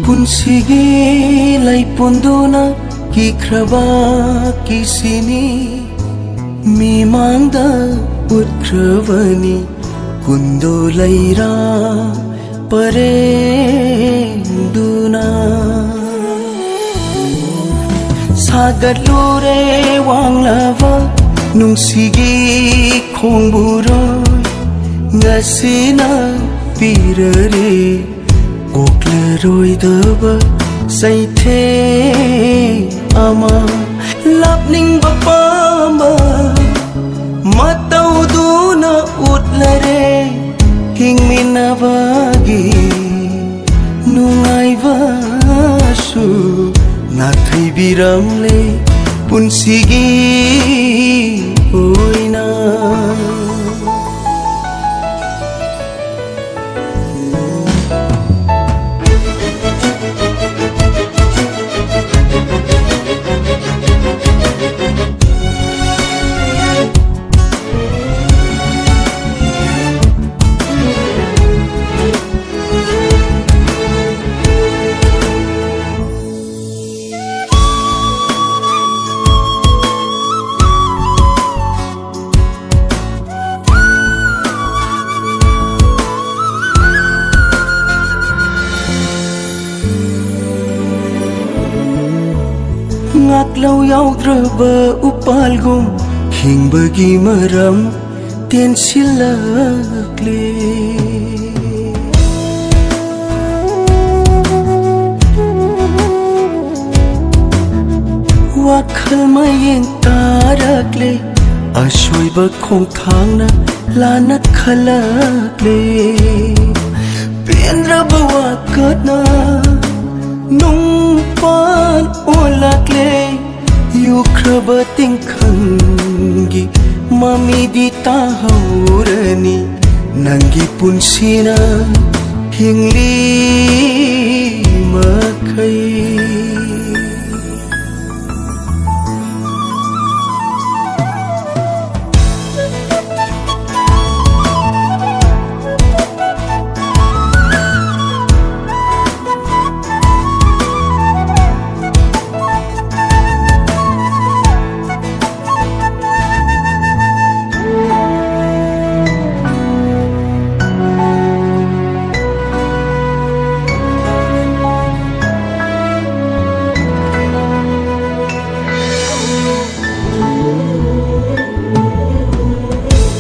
Punsige lay pondona kikraba kisini mimangda utkrabani kundo layra parenduna sagadlure wanglava nungsige khongburoy ngasina pirare Okleroidaba saithe ama lapning bapama matauduna utlare hingminabagi nungaivasu nathai biramle punsigi oina Ngaklau yaudrba upalgum hingbagi maram ten silakle wakhal mayeng tarakle ashoiba khongthangna lana khalakle pendra bawa katna nung pan olakle yukraba tingkhangi mami di tahurani nangi punsina hingli makai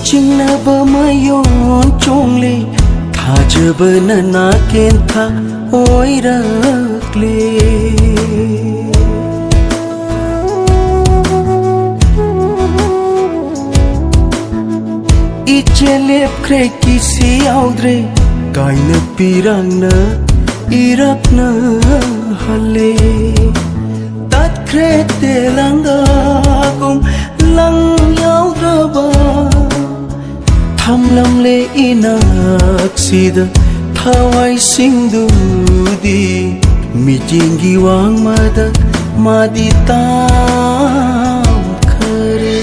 Chingna bamayon chongle thajabana na kentha oirakle ichelep kre kisi audre kaina pirangna irakna hale tat kre telanga kum lang yaudraba Thamlamle inaksida thawai singdudi mijingi wang mada maditam khare